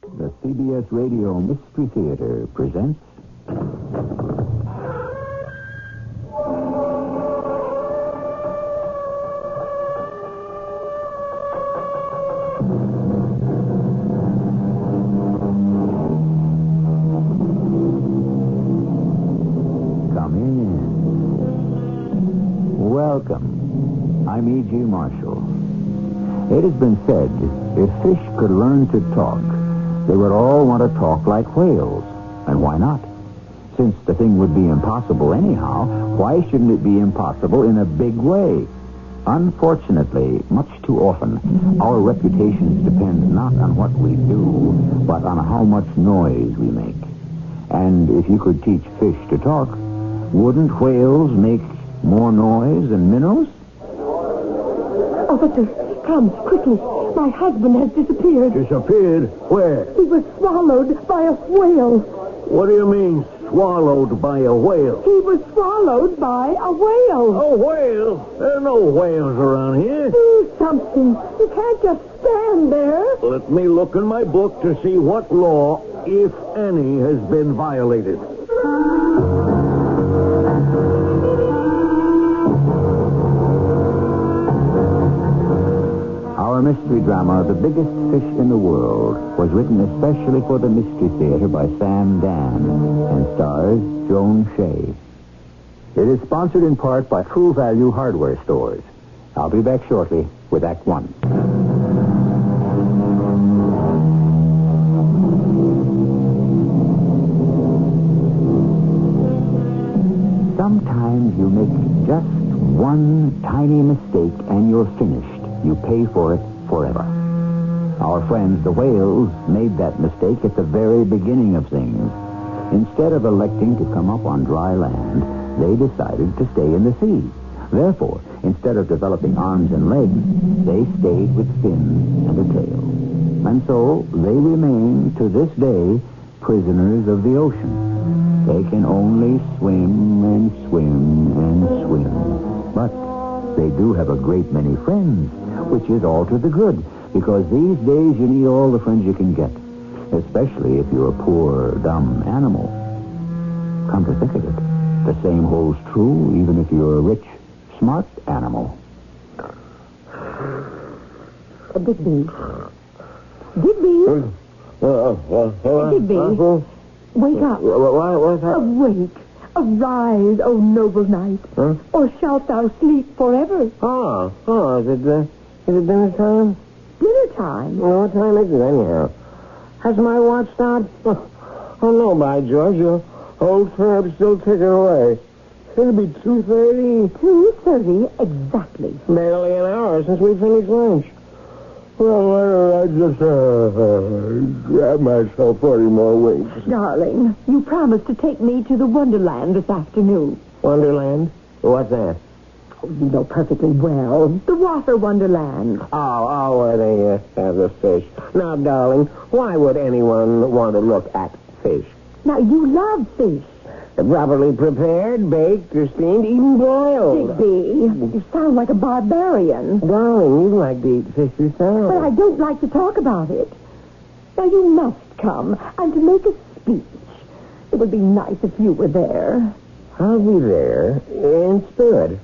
The CBS Radio Mystery Theater presents... Come in. Welcome. I'm E.G. Marshall. It has been said, if fish could learn to talk, they would all want to talk like whales. And why not? Since the thing would be impossible anyhow, why shouldn't it be impossible in a big way? Unfortunately, much too often, our reputations depend not on what we do, but on how much noise we make. And if you could teach fish to talk, wouldn't whales make more noise than minnows? Officer, come, quickly. My husband has disappeared. Disappeared? Where? He was swallowed by a whale. What do you mean, swallowed by a whale? He was swallowed by a whale. A whale? There are no whales around here. Do something. You can't just stand there. Let me look in my book to see what law, if any, has been violated. Our mystery drama, The Biggest Fish in the World, was written especially for the Mystery Theater by Dann and stars Joan Shay. It is sponsored in part by True Value Hardware Stores. I'll be back shortly with Act One. Sometimes you make just one tiny mistake and you're finished. You pay for it forever. Our friends, the whales, made that mistake at the very beginning of things. Instead of electing to come up on dry land, they decided to stay in the sea. Therefore, instead of developing arms and legs, they stayed with fins and a tail. And so, they remain, to this day, prisoners of the ocean. They can only swim and swim and swim. But they do have a great many friends, which is all to the good, because these days you need all the friends you can get, especially if you're a poor, dumb animal. Come to think of it, the same holds true even if you're a rich, smart animal. Digby. Digby. Digby. Wake up. What's that? Awake. Arise, O noble knight. Huh? Or shalt thou sleep forever. Is it dinner time? Dinner time? Well, what time is it anyhow? Has my watch stopped? Oh, no, by George, your old Fab's still ticking away. It'll be 2:30. 2:30 exactly. Barely an hour since we finished lunch. Well, why don't I just grab myself 40 more winks? Darling, you promised to take me to the Wonderland this afternoon. Wonderland? What's that? Oh, you know perfectly well. The Water Wonderland. Oh, where they have the fish. Now, darling, why would anyone want to look at fish? Now, you love fish. Properly prepared, baked, or steamed, even boiled. Digby, you sound like a barbarian. Darling, you like to eat fish yourself. But I don't like to talk about it. Now, you must come, and to make a speech. It would be nice if you were there. I'll be there in spirit.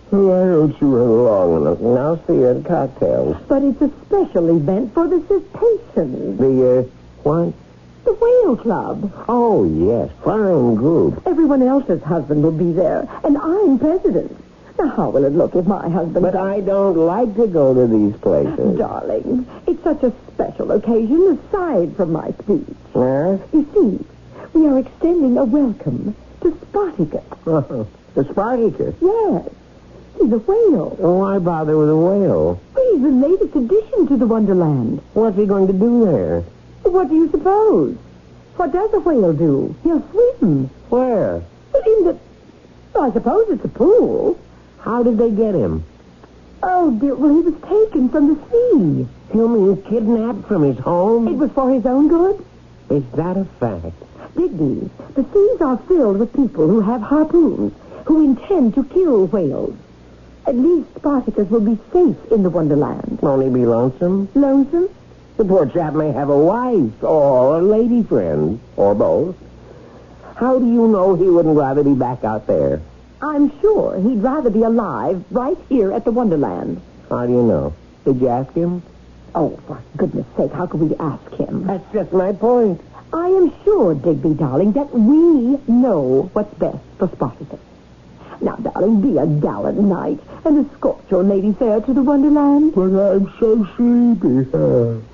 Why don't you run along with us? And I'll see you at cocktails. But it's a special event for the cetaceans. The, what? The Whale Club. Oh, yes. Fine group. Everyone else's husband will be there, and I'm president. Now, how will it look if my husband... But I don't like to go to these places. Darling, it's such a special occasion aside from my speech. Yes? You see, we are extending a welcome to Spartacus. The Spartacus? Yes. He's a whale. Oh, why bother with a whale? He's the latest addition to the Wonderland. What's he going to do there? What do you suppose? What does a whale do? He'll swim. Where? Well, in the... Well, I suppose it's a pool. How did they get him? Oh, dear. Well, he was taken from the sea. You mean kidnapped from his home? It was for his own good? Is that a fact? Digby, the seas are filled with people who have harpoons, who intend to kill whales. At least Spartacus will be safe in the Wonderland. Won't he be lonesome? Lonesome? The poor chap may have a wife or a lady friend, or both. How do you know he wouldn't rather be back out there? I'm sure he'd rather be alive right here at the Wonderland. How do you know? Did you ask him? Oh, for goodness sake, how could we ask him? That's just my point. I am sure, Digby, darling, that we know what's best for Spartacus. Now, darling, be a gallant knight and escort your lady fair to the Wonderland. But I'm so sleepy.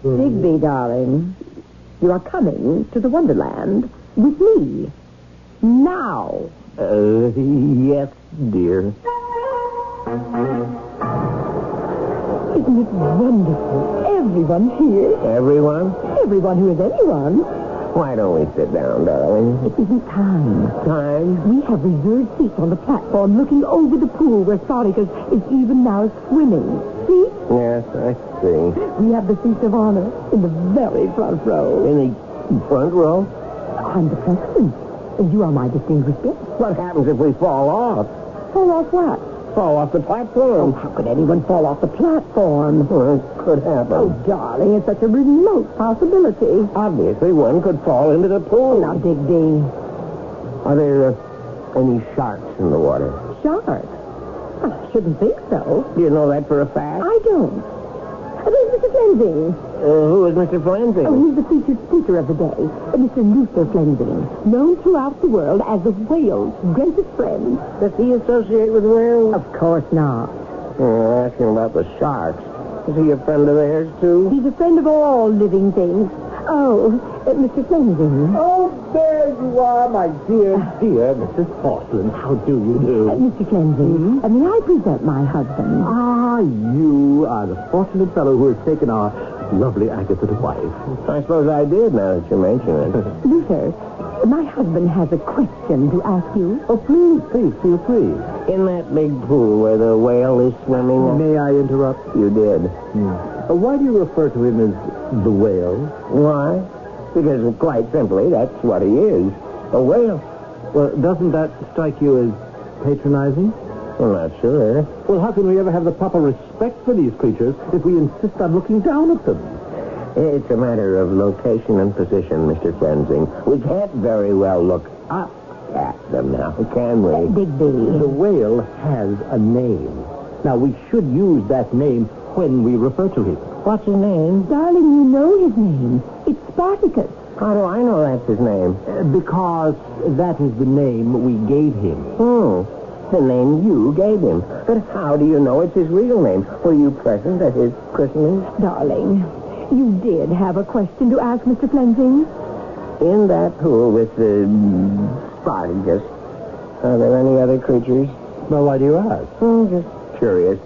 Digby, darling, you are coming to the Wonderland with me. Now. Yes, dear. Isn't it wonderful? Everyone's here. Everyone? Everyone who is anyone. Why don't we sit down, darling? It isn't time. Time? We have reserved seats on the platform looking over the pool where Spartacus is even now swimming. See? Yes, I see. We have the seats of honor in the very front row. In the front row? I'm the president, and you are my distinguished guest. What happens if we fall off? Fall off what? Fall off the platform. How could anyone fall off the platform? Well, it could happen. Oh, darling, it's such a remote possibility. Obviously, one could fall into the pool. Now, Digby. Are there any sharks in the water? Sharks? I shouldn't think so. Do you know that for a fact? I don't. There's Mr. Flensing. Who is Mr. Flensing? Oh, he's the featured speaker of the day. Mr. Luther Flensing, known throughout the world as the whale's greatest friend. Does he associate with whales? Of course not. Asking about the sharks. Is he a friend of theirs, too? He's a friend of all living things. Oh, Mr. Flensing. Oh, there you are, my dear Mrs. Porcelain. How do you do? Mr. Flensing, may I present my husband? Ah, you are the fortunate fellow who has taken our lovely Agatha to wife. I suppose I did, now that you mention it. Luther, my husband has a question to ask you. Oh, please, feel free. In that big pool where the whale is swimming... May I interrupt? You did. Why do you refer to him as the whale? Why? Because, quite simply, that's what he is. A whale. Well, doesn't that strike you as patronizing? I'm not sure. Well, how can we ever have the proper respect for these creatures if we insist on looking down at them? It's a matter of location and position, Mr. Flensing. We can't very well look up at them now, can we? Digby. The whale has a name. Now, we should use that name when we refer to him. What's his name? Darling, you know his name. It's Spartacus. How do I know that's his name? Because that is the name we gave him. The name you gave him. But how do you know it's his real name? Were you present at his christening? Darling, you did have a question to ask Mr. Flensing? In that pool with the Spartacus, are there any other creatures? Well, why do you ask? Just curious.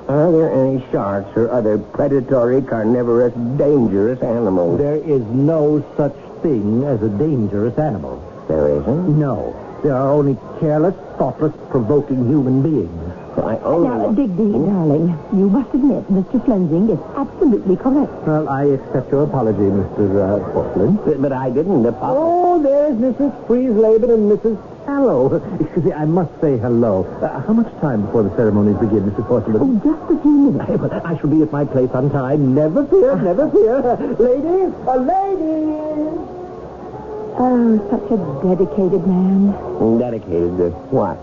Are there any sharks or other predatory, carnivorous, dangerous animals? There is no such thing as a dangerous animal. There isn't? No. There are only careless, thoughtless, provoking human beings. Now, Digby, darling, you must admit Mr. Flensing is absolutely correct. Well, I accept your apology, Mr. Porcelain. But I didn't apologize. Oh, there's Mrs. Friesleben and Mrs. Hello. Excuse me, I must say hello. How much time before the ceremonies begin, Mr. Porcelain? Oh, just a few minutes. I shall be at my place on time. Never fear, never fear. Ladies, ladies! Oh, such a dedicated man. Dedicated to what?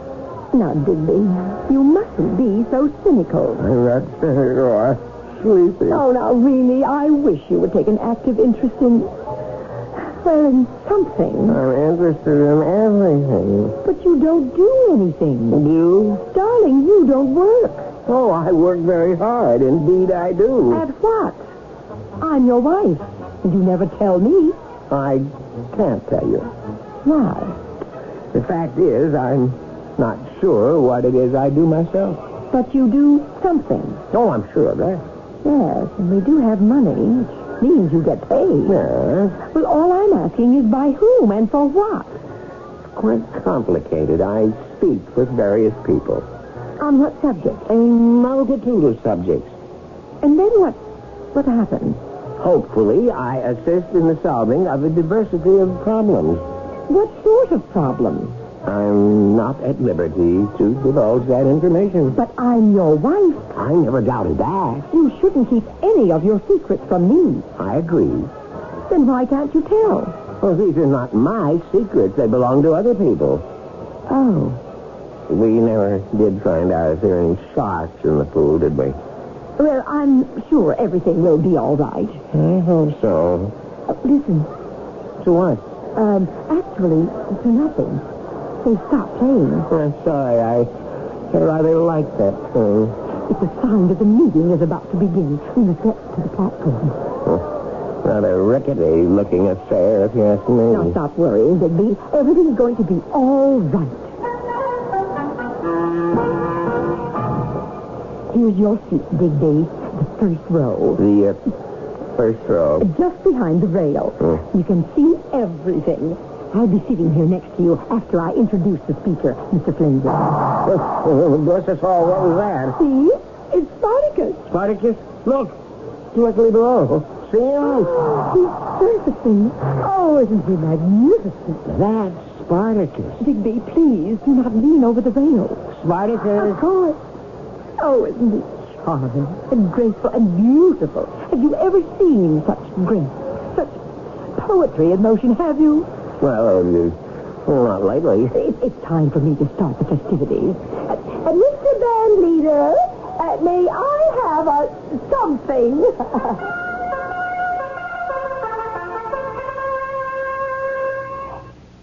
Now, Digby, you mustn't be so cynical. That's you're sleepy. Oh, now, really, I wish you would take an active interest in... well, in something. I'm interested in everything. But you don't do anything. You? Darling, you don't work. Oh, I work very hard. Indeed, I do. At what? I'm your wife. And you never tell me. I can't tell you. Why? The fact is, I'm not sure what it is I do myself. But you do something. Oh, I'm sure of that. Yes, and we do have money, which means you get paid. Yes. Well, all I'm asking is by whom and for what? It's quite complicated. I speak with various people. On what subject? A multitude of subjects. And then what? What happens? Hopefully, I assist in the solving of a diversity of problems. What sort of problems? I'm not at liberty to divulge that information. But I'm your wife. I never doubted that. You shouldn't keep any of your secrets from me. I agree. Then why can't you tell? Well, these are not my secrets. They belong to other people. Oh. We never did find out if there are any sharks in the pool, did we? Well, I'm sure everything will be all right. I hope so. Listen. To what? Actually, to nothing. They stopped playing. I'm sorry. I rather like that thing. It's a sign that the meeting is about to begin. We must get to the platform. Rather rickety-looking affair, if you ask me. Now, stop worrying, Digby. Everything's going to be all right. Here's your seat, Digby. The first row. The first row. Just behind the rail. You can see everything. I'll be sitting here next to you after I introduce the speaker, Mr. Flinger. Bless us all, what was that? See? It's Spartacus. Spartacus? Look! Directly below. See him? He's surfacing. Oh, isn't he magnificent? That's Spartacus. Digby, please do not lean over the rail. Spartacus? Of course. Oh, isn't he charming and graceful and beautiful? Have you ever seen such grace, such poetry in motion, have you? Well, not lately. It's time for me to start the festivities. Mr. Band Leader, may I have something?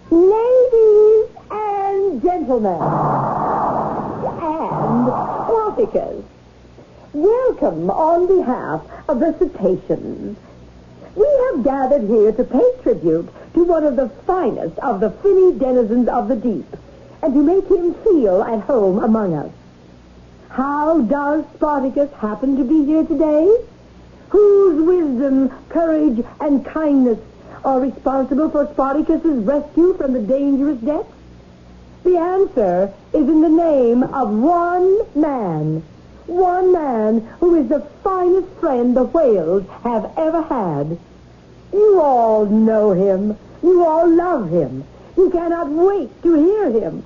Ladies and gentlemen, and Spartacus, welcome on behalf of the cetaceans. We have gathered here to pay tribute to one of the finest of the finny denizens of the deep, and to make him feel at home among us. How does Spartacus happen to be here today? Whose wisdom, courage, and kindness are responsible for Spartacus's rescue from the dangerous depths? The answer is in the name of one man who is the finest friend the whales have ever had. You all know him. You all love him. You cannot wait to hear him.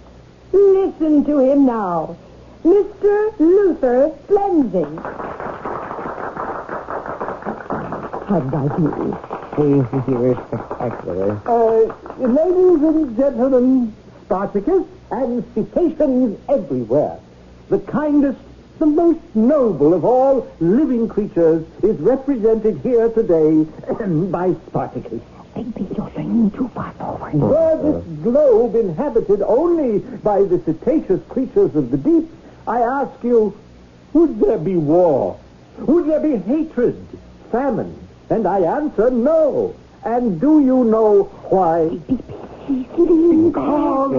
Listen to him now. Mr. Luther Flensing. How did I do? You're spectacular. Ladies and gentlemen, Spartacus and cetaceans everywhere. The kindest, the most noble of all living creatures is represented here today by Spartacus. Digby, you're leaning too far forward. Were this globe inhabited only by the cetaceous creatures of the deep, I ask you, would there be war? Would there be hatred, famine? And I answer no. And do you know why? Because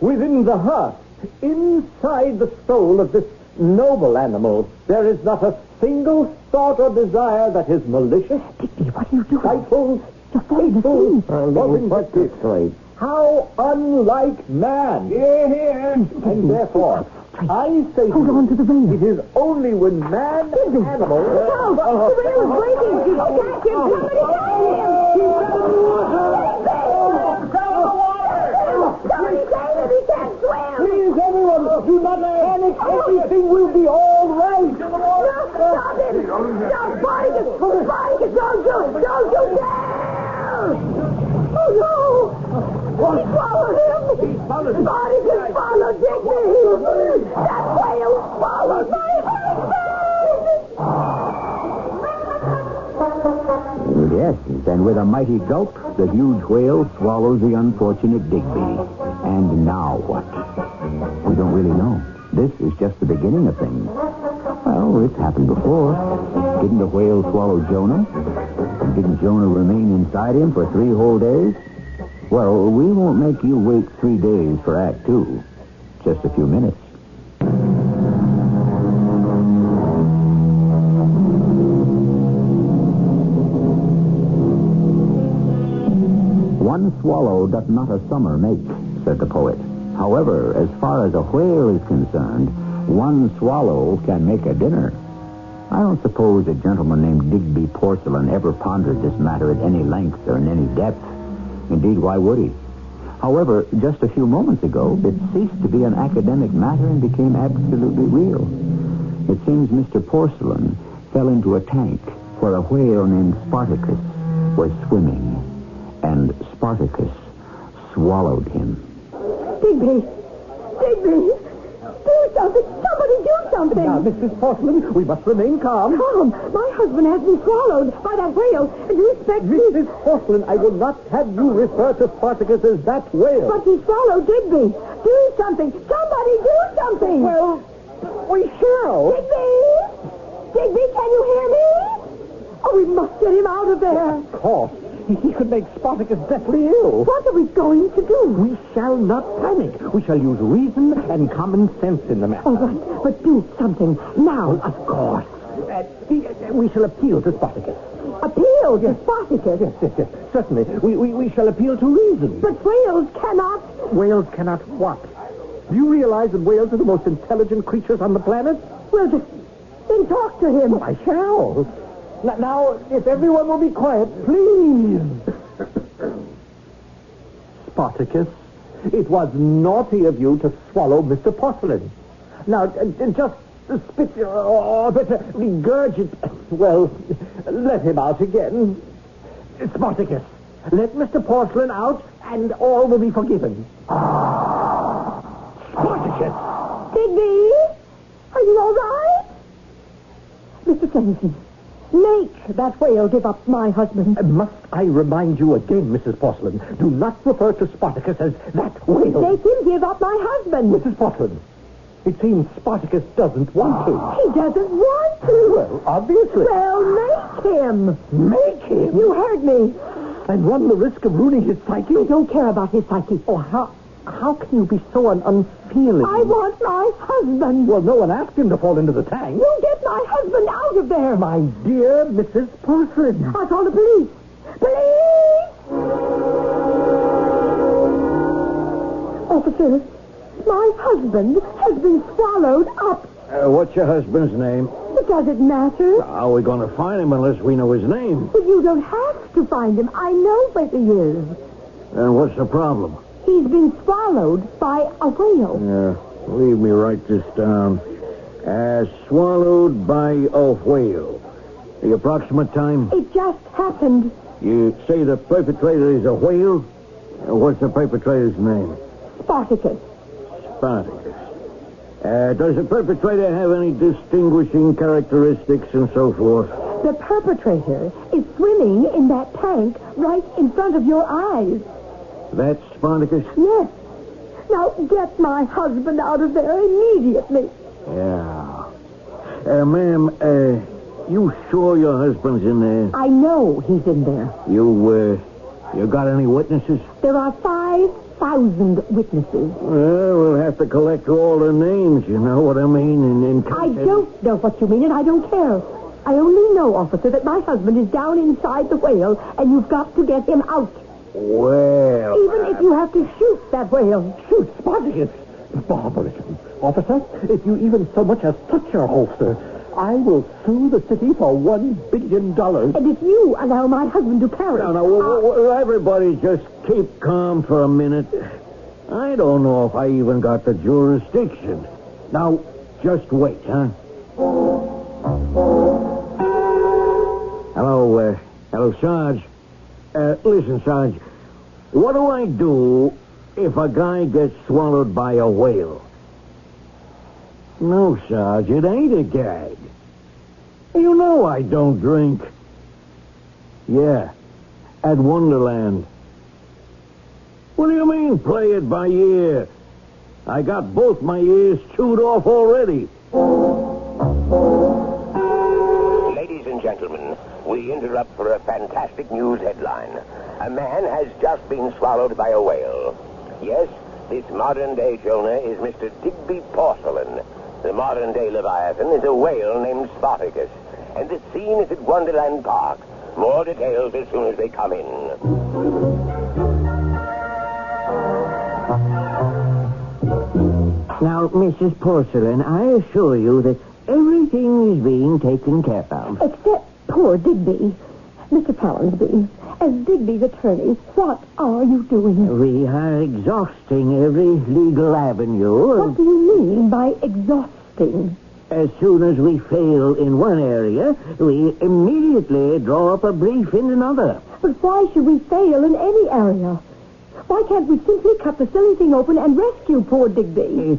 within the heart, inside the soul of this noble animal, there is not a single thought or desire that is malicious, Digby, what are you doing? spiteful, You're falling asleep. or vindictive. How unlike man. Here. And therefore, I say Hold on to the rail. it is only when man and animal... No, the rail is breaking. Catch him. Somebody catch him. Somebody say that he can't swim. Please, everyone, do not panic. Everything will be all right. No, stop him. Stop, Spartacus. Spartacus, don't you dare. Oh, no. He swallowed him. Spartacus swallowed Digby. That whale swallowed my husband. Yes, and with a mighty gulp, the huge whale swallows the unfortunate Digby. And now what? We don't really know. This is just the beginning of things. Well, it's happened before. Didn't the whale swallow Jonah? And didn't Jonah remain inside him for 3 whole days? Well, we won't make you wait 3 days for Act 2. Just a few minutes. One swallow doth not a summer make, said the poet. However, as far as a whale is concerned, one swallow can make a dinner. I don't suppose a gentleman named Digby Porcelain ever pondered this matter at any length or in any depth. Indeed, why would he? However, just a few moments ago, it ceased to be an academic matter and became absolutely real. It seems Mr. Porcelain fell into a tank where a whale named Spartacus was swimming, and Spartacus swallowed him. Digby! Digby! Do something! Somebody do something! Now, Mrs. Porcelain, we must remain calm. Tom, my husband has been swallowed by that whale, and you expect me... Mrs. Porcelain, I will not have you refer to Spartacus as that whale. But he swallowed Digby. Do something! Somebody do something! Well, we shall. Digby! Digby, can you hear me? Oh, we must get him out of there. Of course. He could make Spartacus deathly ill. What are we going to do? We shall not panic. We shall use reason and common sense in the matter. All right, but do something now. Of course. We shall appeal to Spartacus. Appeal to Spartacus? Yes. Certainly. We shall appeal to reason. But whales cannot... Whales cannot what? Do you realize that whales are the most intelligent creatures on the planet? Well, just then talk to him. I shall. Now, if everyone will be quiet, please. Spartacus, it was naughty of you to swallow Mr. Porcelain. Now, just spit or better regurgitate. Well, let him out again. Spartacus, let Mr. Porcelain out, and all will be forgiven. Spartacus! Digby, are you all right? Mr. Flemington, make that whale give up my husband. Must I remind you again, Mrs. Porcelain, do not refer to Spartacus as that whale. Make him give up my husband. Mrs. Porcelain, it seems Spartacus doesn't want to. He doesn't want to. Well, obviously. Well, make him. Make him? You heard me. And run the risk of ruining his psyche? I don't care about his psyche. Oh, how can you be so unfeeling? I want my husband. Well, no one asked him to fall into the tank. You get my husband out of there. My dear Mrs. Porcelain. I'll call the police. Police! Officer, my husband has been swallowed up. What's your husband's name? It doesn't matter. How are we going to find him unless we know his name? But you don't have to find him. I know where he is. And what's the problem? He's been swallowed by a whale. Leave me write this down. Swallowed by a whale. The approximate time? It just happened. You say the perpetrator is a whale? What's the perpetrator's name? Spartacus. Spartacus. Does the perpetrator have any distinguishing characteristics and so forth? The perpetrator is swimming in that tank right in front of your eyes. That's Spartacus? Yes. Now get my husband out of there immediately. Yeah. Ma'am, you sure your husband's in there? I know he's in there. You got any witnesses? There are 5,000 witnesses. Well, we'll have to collect all the names, you know what I mean? I don't know what you mean, and I don't care. I only know, officer, that my husband is down inside the whale, and you've got to get him out. Well... Even if you have to shoot that whale. Shoot Spartacus! Barbarism. Officer, if you even so much as touch your holster, I will sue the city for $1 billion. And if you allow my husband to perish... Now, everybody just keep calm for a minute. I don't know if I even got the jurisdiction. Now, just wait, huh? Hello, Sarge. Listen, Sarge, what do I do if a guy gets swallowed by a whale? No, Sarge, it ain't a gag. You know I don't drink. Yeah, at Wonderland. What do you mean, play it by ear? I got both my ears chewed off already. Ladies and gentlemen, we interrupt for a fantastic news headline. A man has just been swallowed by a whale. Yes, this modern-day Jonah is Mr. Digby Porcelain. The modern-day Leviathan is a whale named Spartacus. And the scene is at Wonderland Park. More details as soon as they come in. Now, Mrs. Porcelain, I assure you that everything is being taken care of. Except poor Digby. Mr. Pallinsby, As Digby's attorney, what are you doing? We are exhausting every legal avenue. What do you mean by exhausting? As soon as we fail in one area, we immediately draw up a brief in another. But why should we fail in any area? Why can't we simply cut the silly thing open and rescue poor Digby?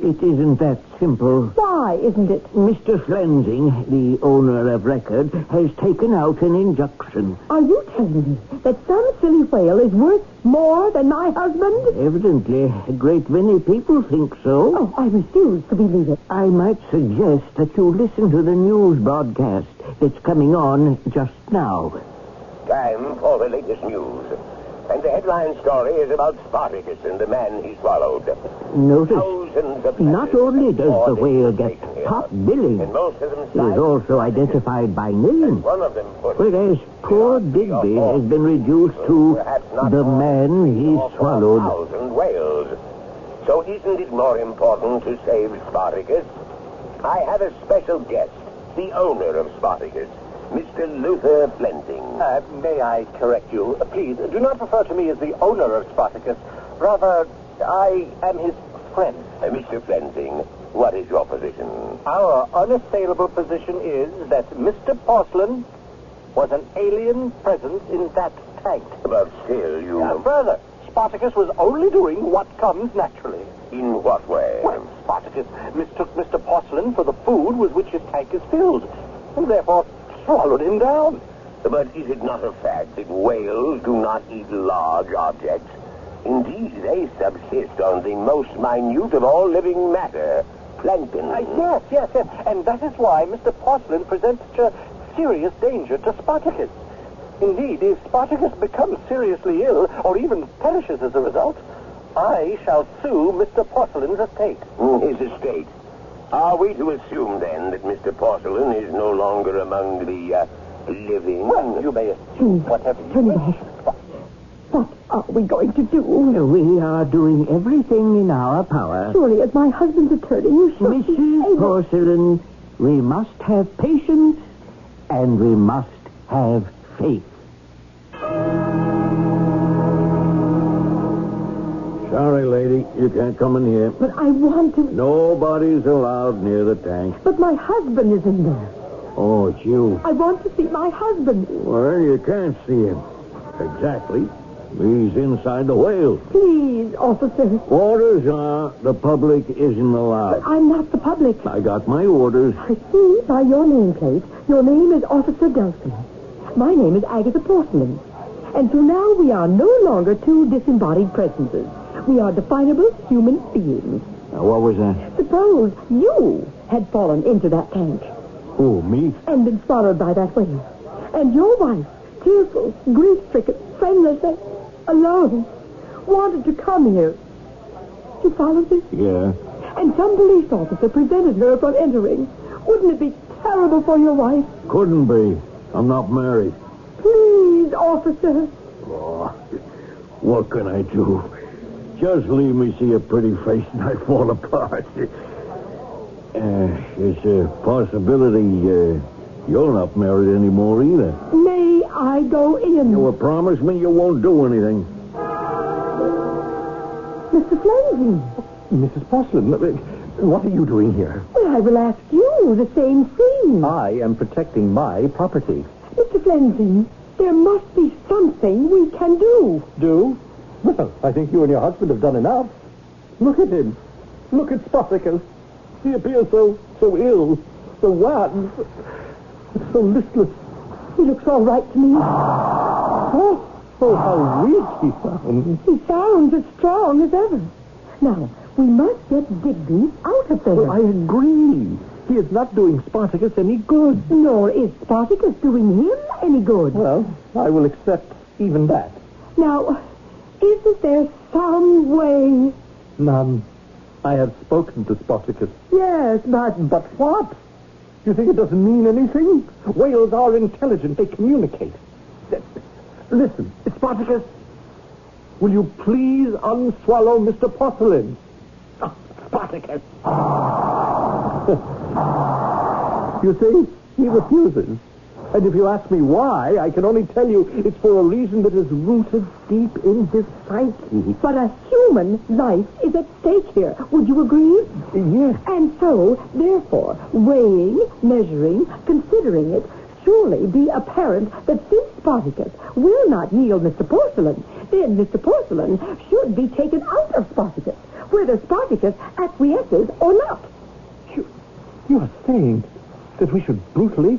It isn't that simple. Why isn't it? Mr. Flensing, the owner of record, has taken out an injunction. Are you telling me that some silly whale is worth more than my husband? Evidently, a great many people think so. Oh, I refuse to believe it. I might suggest that you listen to the news broadcast that's coming on just now. Time for the latest news. And the headline story is about Spartacus and the man he swallowed. Notice, Thousands of not letters only does the poured whale into get Satan top here, billing, and most of them he is also identified by name. One of them put Whereas poor Digby has been reduced to the man he swallowed. 4,000 whales. So isn't it more important to save Spartacus? I have a special guest, the owner of Spartacus, Mr. Luther Flensing. May I correct you? Please, do not refer to me as the owner of Spartacus. Rather, I am his friend. Mr. Flensing, what is your position? Our unassailable position is that Mr. Porcelain was an alien presence in that tank. But still, you... Further, Spartacus was only doing what comes naturally. In what way? Well, Spartacus mistook Mr. Porcelain for the food with which his tank is filled, and therefore swallowed him down. But is it not a fact that whales do not eat large objects? Indeed, they subsist on the most minute of all living matter, plankton. Yes. And that is why Mr. Porcelain presents such a serious danger to Spartacus. Indeed, if Spartacus becomes seriously ill, or even perishes as a result, I shall sue Mr. Porcelain's estate. His estate? Are we to assume, then, that Mr. Porcelain is no longer among the living? Well, you may assume whatever you wish. What are we going to do? We are doing everything in our power. Surely, as my husband's attorney, you should be Mrs. able... Porcelain, we must have patience, and we must have faith. Sorry, lady, you can't come in here. But I want to... Nobody's allowed near the tank. But my husband is in there. Oh, it's you. I want to see my husband. Well, you can't see him. Exactly. He's inside the whale. Please, officer. Orders are the public isn't allowed. I'm not the public. I got my orders. I see by your nameplate, your name is Officer Delphin. My name is Agatha Porcelain. And so now we are no longer two disembodied presences. We are definable human beings. What was that? Suppose you had fallen into that tank Who, me? and been swallowed by that whale. And your wife, tearful, grief-stricken, friendless, and alone, wanted to come here. You follow this? Yeah. And some police officer prevented her from entering. Wouldn't it be terrible for your wife? Couldn't be. I'm not married. Please, officer. Oh, what can I do? Just leave me see a pretty face and I fall apart. It's a possibility you're not married anymore either. May I go in? You will promise me you won't do anything. Mr. Flensing. Mrs. Porcelain, what are you doing here? Well, I will ask you the same thing. I am protecting my property. Mr. Flensing, there must be something we can do. Do? Well, I think you and your husband have done enough. Look at him. Look at Spartacus. He appears so ill, so wan, so listless. He looks all right to me. Oh, how weak he sounds. He sounds as strong as ever. Now, we must get Digby out of there. Well, I agree. He is not doing Spartacus any good. Nor is Spartacus doing him any good. Well, I will accept even that. Now, isn't there some way? None. I have spoken to Spartacus. Yes, but what? You think it doesn't mean anything? Whales are intelligent. They communicate. Listen, Spartacus, will you please unswallow Mr. Porcelain? Oh, Spartacus. You see, he refuses. And if you ask me why, I can only tell you it's for a reason that is rooted deep in his psyche. But a human life is at stake here. Would you agree? Yes. And so, therefore, weighing, measuring, considering it, surely be apparent that since Spartacus will not yield Mr. Porcelain, then Mr. Porcelain should be taken out of Spartacus, whether Spartacus acquiesces or not. You are saying that we should brutally,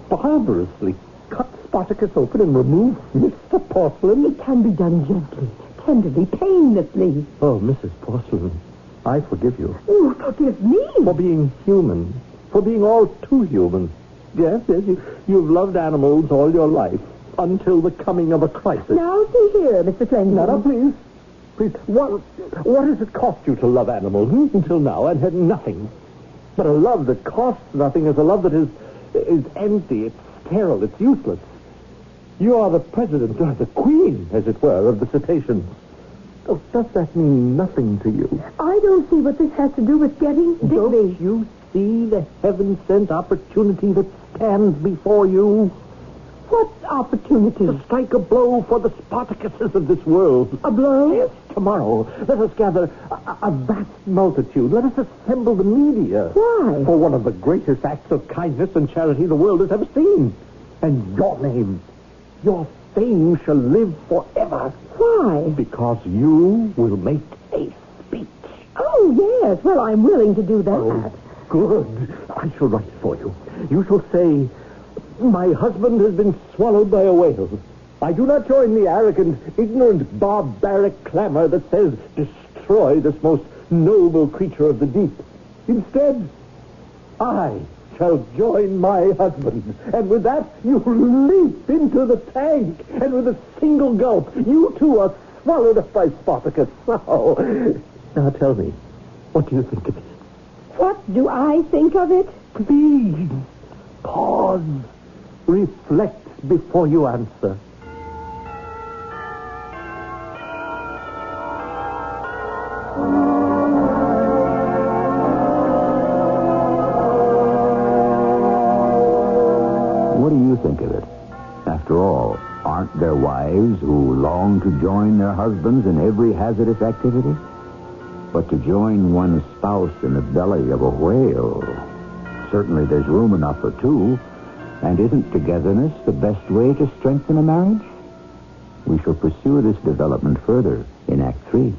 barbarously cut Spartacus open and remove Mr. Porcelain? It can be done gently, tenderly, painlessly. Oh, Mrs. Porcelain, I forgive you. You forgive me? For being human. For being all too human. Yes, you've loved animals all your life, until the coming of a crisis. Now, see here, Mr. Flanagan. Now, please. Please, what has it cost you to love animals until now and had nothing? But a love that costs nothing is a love that is empty, it's sterile, it's useless. You are the president, or the queen, as it were, of the cetaceans. Oh, does that mean nothing to you? I don't see what this has to do with getting Digby. Don't you see the heaven-sent opportunity that stands before you? What opportunity? To strike a blow for the Spartacuses of this world. A blow? Yes, tomorrow. Let us gather a vast multitude. Let us assemble the media. Why? For one of the greatest acts of kindness and charity the world has ever seen. And your name, your fame shall live forever. Why? Because you will make a speech. Oh, yes. Well, I'm willing to do that. Oh, good. I shall write it for you. You shall say, my husband has been swallowed by a whale. I do not join the arrogant, ignorant, barbaric clamor that says, destroy this most noble creature of the deep. Instead, I shall join my husband. And with that, you leap into the tank. And with a single gulp, you too are swallowed up by Spartacus. Oh. Now tell me, what do you think of it? What do I think of it? Please, pause. Reflect before you answer. What do you think of it? After all, aren't there wives who long to join their husbands in every hazardous activity? But to join one's spouse in the belly of a whale, certainly there's room enough for two. And isn't togetherness the best way to strengthen a marriage? We shall pursue this development further in Act 3.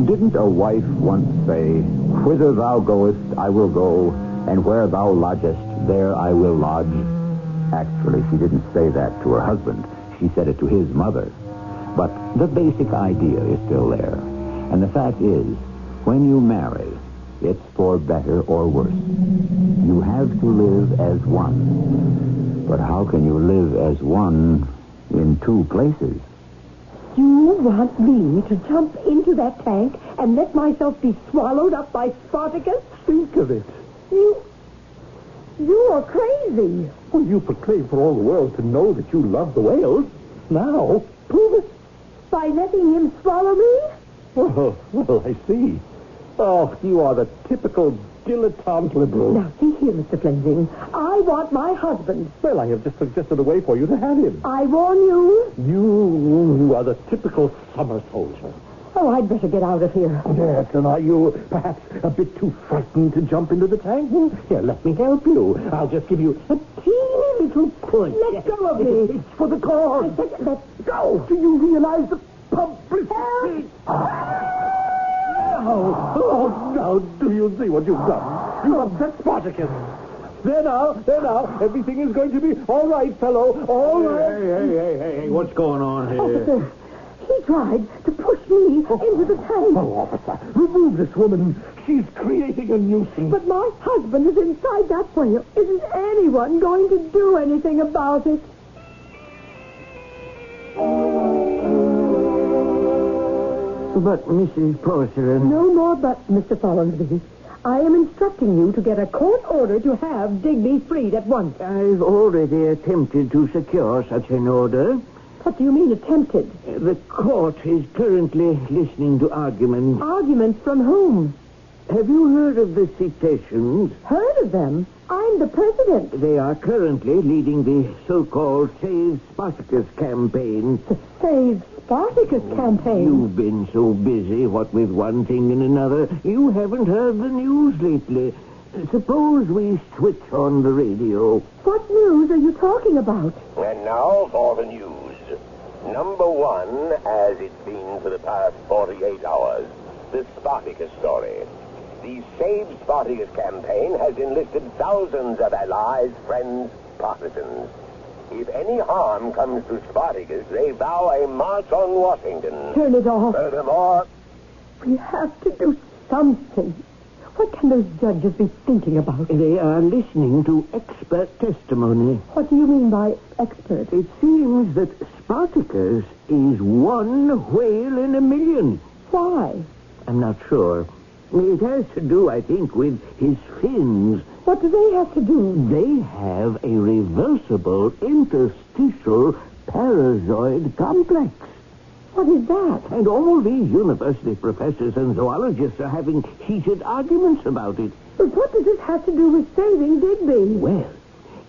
Didn't a wife once say, whither thou goest, I will go, and where thou lodgest, there I will lodge? Actually, she didn't say that to her husband. She said it to his mother. But the basic idea is still there. And the fact is, when you marry, it's for better or worse. You have to live as one. But how can you live as one in two places? You want me to jump into that tank and let myself be swallowed up by Spartacus? Think of it. You are crazy. Well, you proclaim for all the world to know that you love the whales. Now, prove it. By letting him swallow me? Well, I see. Oh, you are the typical dilettante liberal. Now, see here, Mr. Flensing. I want my husband. Well, I have just suggested a way for you to have him. I warn you. You are the typical summer soldier. Oh, I'd better get out of here. Yes, and are you perhaps a bit too frightened to jump into the tank? Here, let me help you. I'll just give you a teeny little push. Let go of me. It's for the cause. Let go. Do you realize the publicity? Oh, now, do you see what you've done? You upset Spartacus. There now, everything is going to be all right, fellow, all right. Hey, what's going on here? Officer, he tried to push me into the tank. Oh, officer, remove this woman. She's creating a nuisance. But my husband is inside that whale. Isn't anyone going to do anything about it? But, Mrs. Porcelain... No more but, Mr. Follansby. I am instructing you to get a court order to have Digby freed at once. I've already attempted to secure such an order. What do you mean, attempted? The court is currently listening to arguments. Arguments from whom? Have you heard of the cetaceans? Heard of them? I'm the president. They are currently leading the so-called Save Spartacus campaign. The Save Spartacus campaign. You've been so busy, what with one thing and another, you haven't heard the news lately. Suppose we switch on the radio. What news are you talking about? And now for the news. Number one, as it's been for the past 48 hours, the Spartacus story. The Save Spartacus campaign has enlisted thousands of allies, friends, partisans. If any harm comes to Spartacus, they vow a march on Washington. Turn it off. Furthermore, We have to do something. What can those judges be thinking about? They are listening to expert testimony. What do you mean by expert? It seems that Spartacus is one whale in a million. Why? I'm not sure. It has to do, I think, with his fins. What do they have to do? They have a reversible interstitial parazoid complex. What is that? And all these university professors and zoologists are having heated arguments about it. But what does this have to do with saving Digby? Well,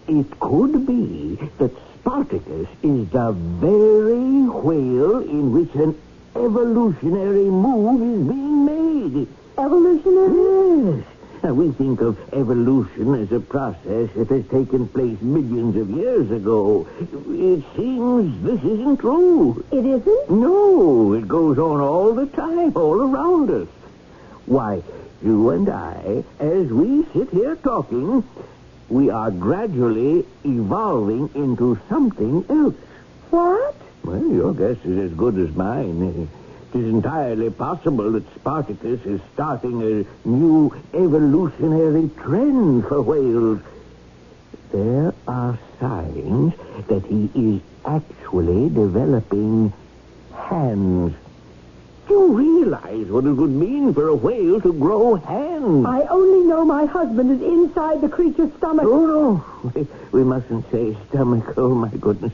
it could be that Spartacus is the very whale in which an evolutionary move is being made. Evolutionary? Yes. Now, we think of evolution as a process that has taken place millions of years ago. It seems this isn't true. It isn't? No, it goes on all the time, all around us. Why, you and I, as we sit here talking, we are gradually evolving into something else. What? Well, your guess is as good as mine. It is entirely possible that Spartacus is starting a new evolutionary trend for whales. There are signs that he is actually developing hands. Do you realize what it would mean for a whale to grow hands? I only know my husband is inside the creature's stomach. Oh, no. We mustn't say stomach. Oh, my goodness.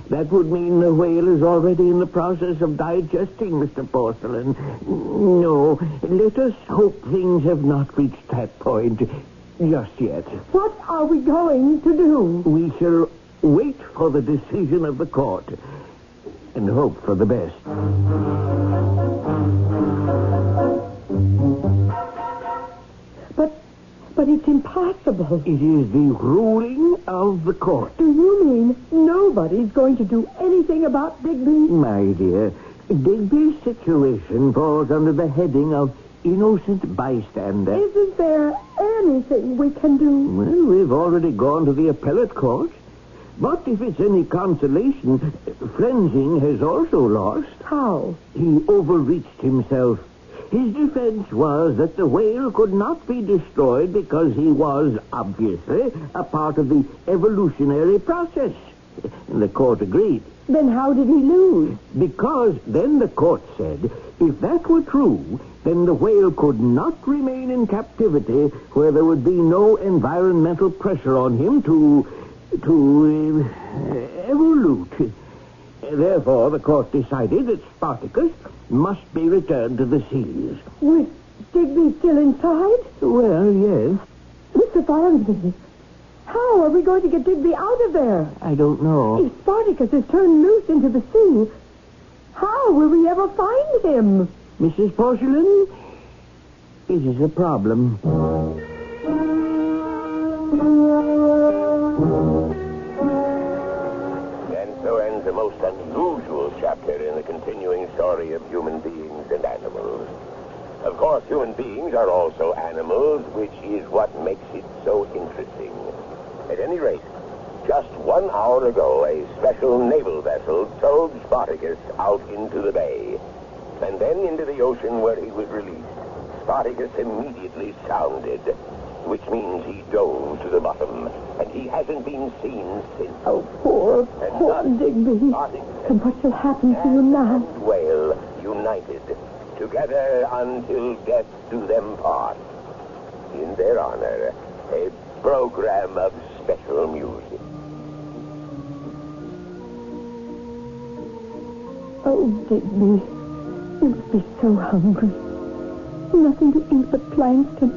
That would mean the whale is already in the process of digesting, Mr. Porcelain. No, let us hope things have not reached that point just yet. What are we going to do? We shall wait for the decision of the court and hope for the best. But it's impossible. It is the ruling of the court. Do you mean nobody's going to do anything about Digby? My dear, Digby's situation falls under the heading of innocent bystander. Isn't there anything we can do? Well, we've already gone to the appellate court. But if it's any consolation, Flensing has also lost. How? He overreached himself. His defense was that the whale could not be destroyed because he was, obviously, a part of the evolutionary process. And the court agreed. Then how did he lose? Because then the court said, if that were true, then the whale could not remain in captivity where there would be no environmental pressure on him to evolute. Therefore, the court decided that Spartacus must be returned to the seas. With Digby still inside? Well, yes. Mr. Barnaby, how are we going to get Digby out of there? I don't know. If Spartacus is turned loose into the sea, how will we ever find him? Mrs. Porcelain, it is a problem. So ends a most unusual chapter in the continuing story of human beings and animals. Of course, human beings are also animals, which is what makes it so interesting. At any rate, just 1 hour ago, a special naval vessel towed Spartacus out into the bay, and then into the ocean where he was released. Spartacus immediately sounded, which means he dove to the bottom, and he hasn't been seen since. Oh, poor Digby. And what shall happen to you now? And whale united, together until death do them part. In their honor, a program of special music. Oh, Digby, you must be so hungry. Nothing to eat but plankton.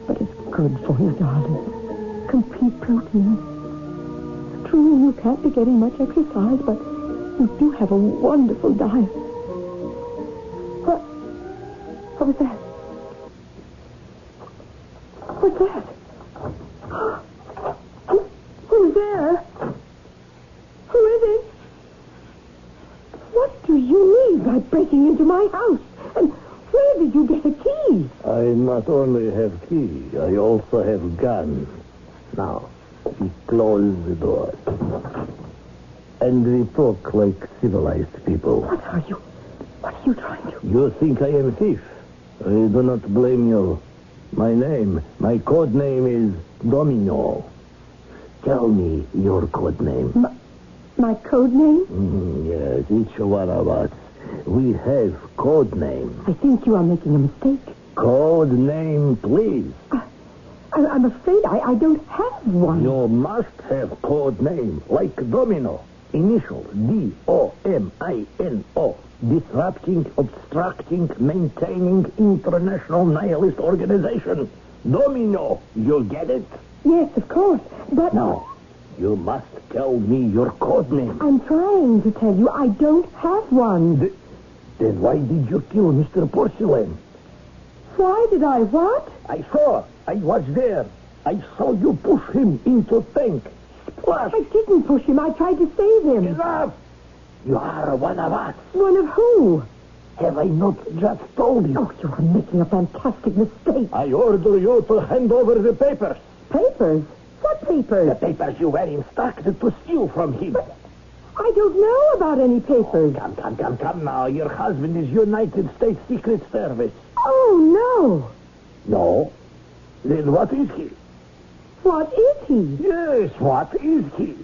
But it's good for you, darling. Complete protein. True, you can't be getting much exercise, but you do have a wonderful diet. What was that? What's that? Who's there? Who is it? What do you mean by breaking into my house? And where did you get a key? I not only have key, I also have gun. Now, we close the door. And we talk like civilized people. What are you trying to... You think I am a thief? I do not blame you. My code name is Domino. Tell me your code name. My code name? Yes, each one of us. We have code name. I think you are making a mistake. Code name, please. I'm afraid I don't have one. You must have code name, like Domino. Initial, D-O-M-I-N-O. Disrupting, obstructing, maintaining international nihilist organization. Domino, you get it? Yes, of course, but... No, you must tell me your code name. I'm trying to tell you I don't have one. Then why did you kill Mr. Porcelain? Why did I what? I was there. I saw you push him into tank. Splash! I didn't push him. I tried to save him. Enough! You are one of us. One of who? Have I not just told you? Oh, you are making a fantastic mistake. I order you to hand over the papers. Papers? What papers? The papers you were instructed to steal from him. But I don't know about any papers. Come now. Your husband is United States Secret Service. Oh, no. No? Then what is he? What is he? Yes, what is he?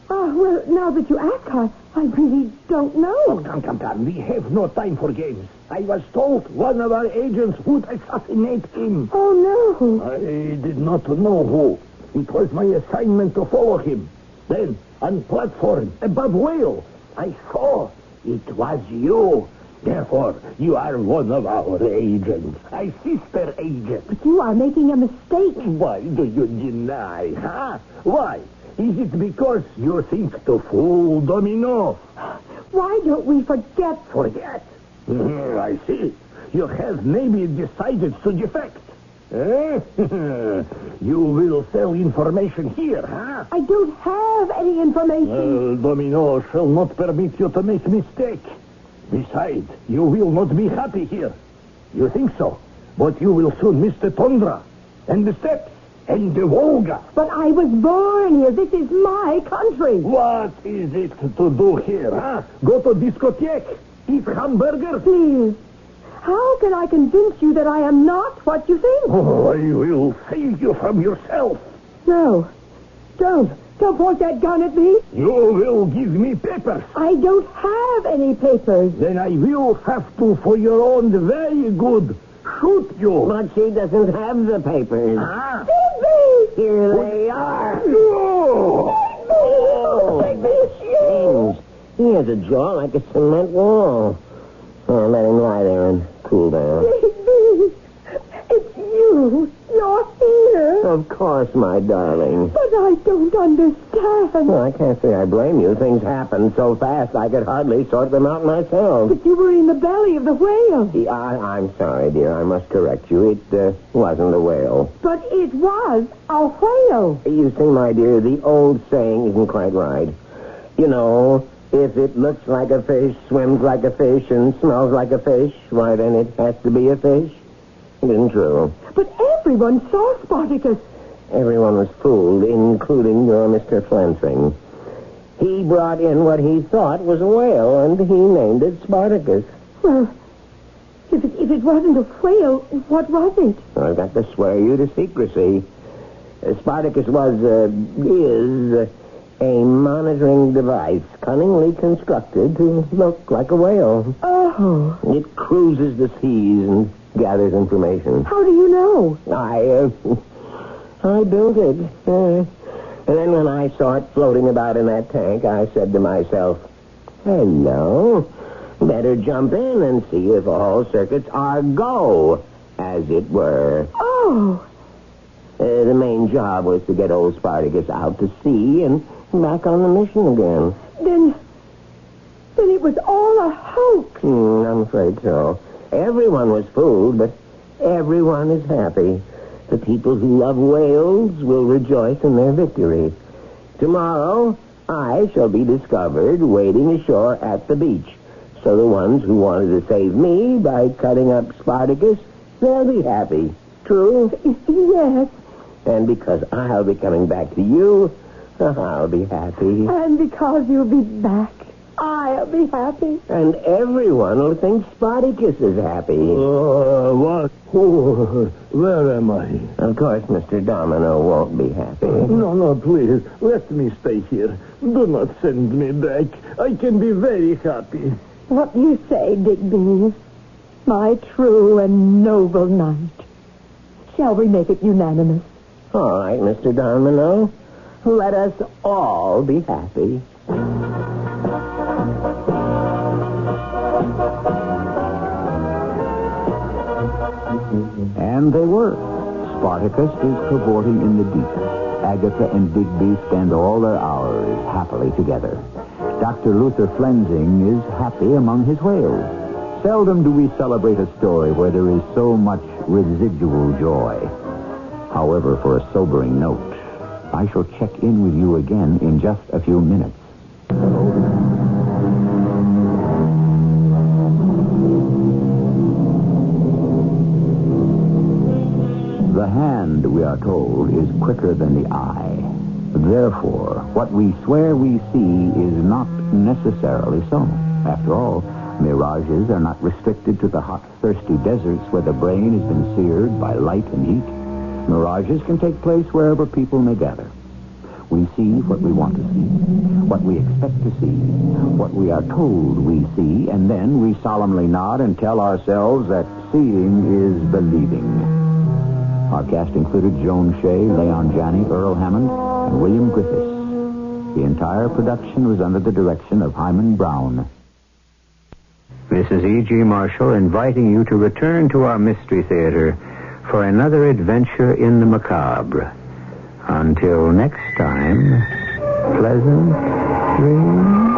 Well, now that you ask, I really don't know. Oh, come. We have no time for games. I was told one of our agents would assassinate him. Oh, no. I did not know who. It was my assignment to follow him. Then, on platform, above whale, I saw it was you. Therefore, you are one of our agents. A sister agent. But you are making a mistake. Why do you deny, huh? Why? Is it because you think to fool Domino? Why don't we forget? Forget? I see. You have maybe decided to defect. You will sell information here, huh? I don't have any information. Domino shall not permit you to make mistake. Besides, you will not be happy here. You think so? But you will soon miss the tundra and the steppes and the Volga. But I was born here. This is my country. What is it to do here, huh? Go to discotheque? Eat hamburger? Please. How can I convince you that I am not what you think? Oh, I will save you from yourself. No. Don't point that gun at me. You will give me papers. I don't have any papers. Then I will have to, for your own very good, shoot you. But she doesn't have the papers. Ah. Digby! Here they are. No! James, he has a jaw like a cement wall. Oh, let him lie there and cool down. Digby! It's you. You're here. Of course, my darling. But I don't understand. Well, I can't say I blame you. Things happened so fast I could hardly sort them out myself. But you were in the belly of the whale. I'm sorry, dear. I must correct you. It wasn't a whale. But it was a whale. You see, my dear, the old saying isn't quite right. You know, if it looks like a fish, swims like a fish, and smells like a fish, why, then it has to be a fish. It isn't true. But everyone saw Spartacus. Everyone was fooled, including your Mr. Flansing. He brought in what he thought was a whale, and he named it Spartacus. Well, if it wasn't a whale, what was it? I've got to swear you to secrecy. Spartacus is a monitoring device cunningly constructed to look like a whale. Oh. It cruises the seas and gathers information. How do you know? I built it. And then when I saw it floating about in that tank, I said to myself, Hello. Better jump in and see if all circuits are go, as it were. Oh, The main job was to get old Spartacus out to sea and back on the mission again. then it was all a hoax. I'm afraid so. Everyone was fooled, but everyone is happy. The people who love whales will rejoice in their victory. Tomorrow, I shall be discovered wading ashore at the beach. So the ones who wanted to save me by cutting up Spartacus, they'll be happy. True? Yes, And because I'll be coming back to you, I'll be happy. and because you'll be back, I'll be happy. And everyone will think Spartacus is happy. What? Oh, where am I? Of course, Mr. Domino won't be happy. No, please. Let me stay here. Do not send me back. I can be very happy. What do you say, Digby? My true and noble knight. Shall we make it unanimous? All right, Mr. Domino. Let us all be happy. And they were. Spartacus is cavorting in the deep. Agatha and Digby spend all their hours happily together. Dr. Luther Flensing is happy among his whales. Seldom do we celebrate a story where there is so much residual joy. However, for a sobering note, I shall check in with you again in just a few minutes. The hand, we are told, is quicker than the eye. Therefore, what we swear we see is not necessarily so. After all, mirages are not restricted to the hot, thirsty deserts where the brain has been seared by light and heat. Mirages can take place wherever people may gather. We see what we want to see, what we expect to see, what we are told we see, and then we solemnly nod and tell ourselves that seeing is believing. Our cast included Joan Shay, Leon Janney, Earl Hammond, and William Griffis. The entire production was under the direction of Hyman Brown. This is E.G. Marshall inviting you to return to our Mystery Theater for another adventure in the macabre. Until next time, pleasant dreams.